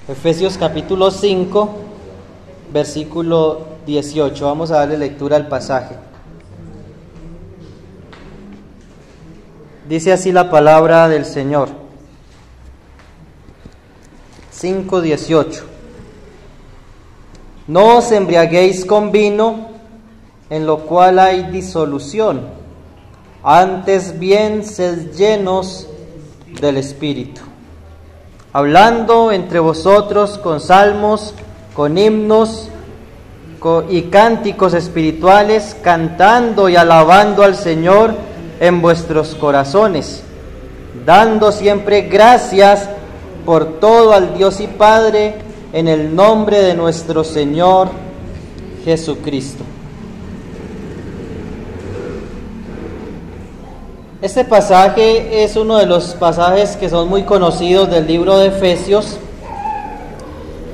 Efesios capítulo 5, versículo 18. Vamos a darle lectura al pasaje. Dice así la palabra del Señor. 5:18. No os embriaguéis con vino, en lo cual hay disolución, antes bien sed llenos del Espíritu, hablando entre vosotros con salmos, con himnos y cánticos espirituales, cantando y alabando al Señor en vuestros corazones, dando siempre gracias por todo al Dios y Padre, en el nombre de nuestro Señor Jesucristo. Este pasaje es uno de los pasajes que son muy conocidos del libro de Efesios.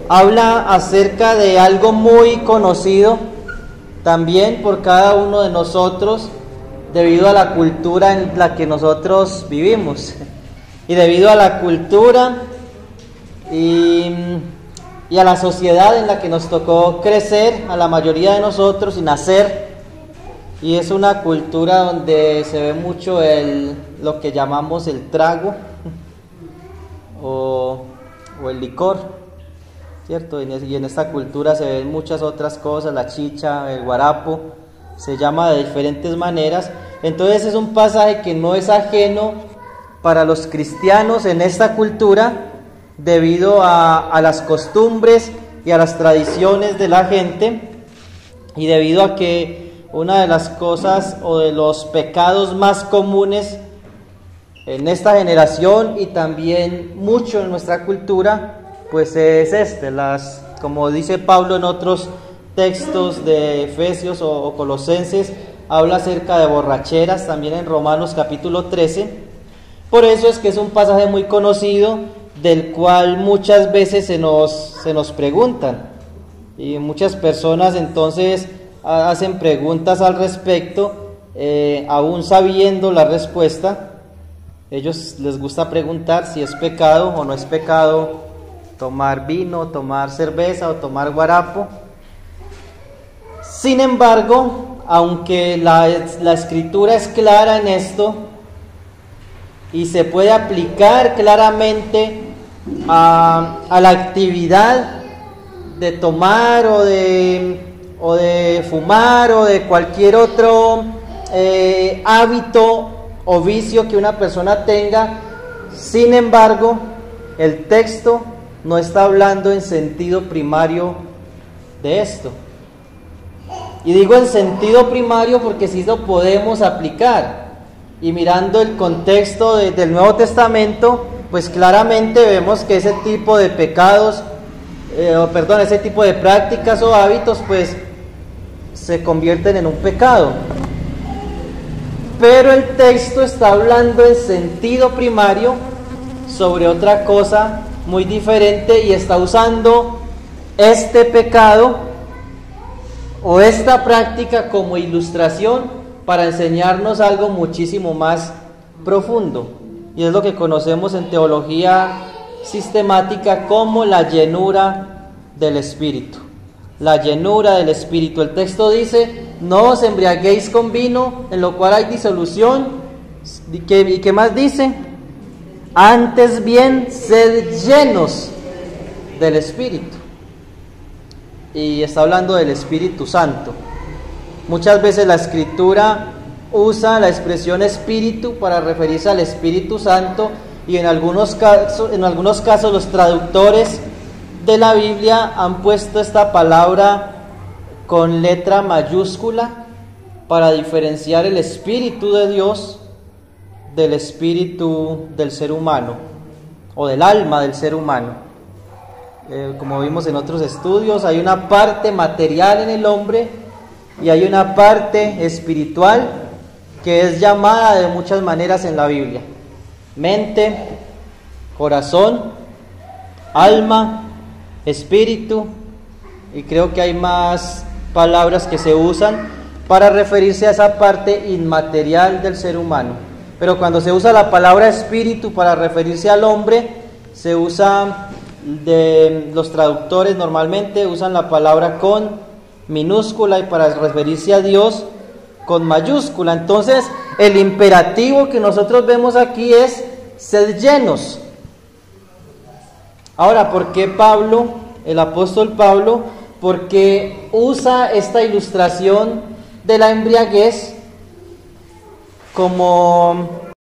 Habla acerca de algo muy conocido también por cada uno de nosotros debido a la cultura en la que nosotros vivimos. Y debido a la cultura y a la sociedad en la que nos tocó crecer, a la mayoría de nosotros, y nacer. Y es una cultura donde se ve mucho lo que llamamos el trago o el licor, ¿cierto? Y en esta cultura se ven muchas otras cosas, la chicha, el guarapo, se llama de diferentes maneras. Entonces es un pasaje que no es ajeno para los cristianos en esta cultura, debido a las costumbres y a las tradiciones de la gente, y debido a que una de las cosas o de los pecados más comunes en esta generación y también mucho en nuestra cultura, pues es como dice Pablo en otros textos de Efesios o Colosenses, habla acerca de borracheras, también en Romanos capítulo 13. Por eso es que es un pasaje muy conocido, del cual muchas veces se nos preguntan, y muchas personas entonces hacen preguntas al respecto, aún sabiendo la respuesta. Ellos les gusta preguntar si es pecado o no es pecado tomar vino, tomar cerveza o tomar guarapo. Sin embargo, aunque la escritura es clara en esto y se puede aplicar claramente a la actividad de tomar o de fumar o de cualquier otro hábito o vicio que una persona tenga, sin embargo, el texto no está hablando en sentido primario de esto. Y digo en sentido primario porque sí lo podemos aplicar. Y mirando el contexto del Nuevo Testamento, pues claramente vemos que ese tipo de pecados, ese tipo de prácticas o hábitos, pues se convierten en un pecado. Pero el texto está hablando en sentido primario sobre otra cosa muy diferente, y está usando este pecado o esta práctica como ilustración para enseñarnos algo muchísimo más profundo, y es lo que conocemos en teología sistemática como la llenura del Espíritu. La llenura del Espíritu. El texto dice: no os embriaguéis con vino, en lo cual hay disolución. ¿Y qué más dice? Antes bien, sed llenos del Espíritu. Y está hablando del Espíritu Santo. Muchas veces la Escritura usa la expresión Espíritu para referirse al Espíritu Santo, y en algunos casos los traductores de la Biblia han puesto esta palabra con letra mayúscula para diferenciar el Espíritu de Dios del espíritu del ser humano o del alma del ser humano. Como vimos en otros estudios, hay una parte material en el hombre y hay una parte espiritual que es llamada de muchas maneras en la Biblia: mente, corazón, alma, espíritu, y creo que hay más palabras que se usan para referirse a esa parte inmaterial del ser humano. Pero cuando se usa la palabra espíritu para referirse al hombre, se usa los traductores normalmente usan la palabra con minúscula y para referirse a Dios con mayúscula. Entonces, el imperativo que nosotros vemos aquí es sed llenos. Ahora, ¿por qué Pablo, el apóstol Pablo, porque usa esta ilustración de la embriaguez como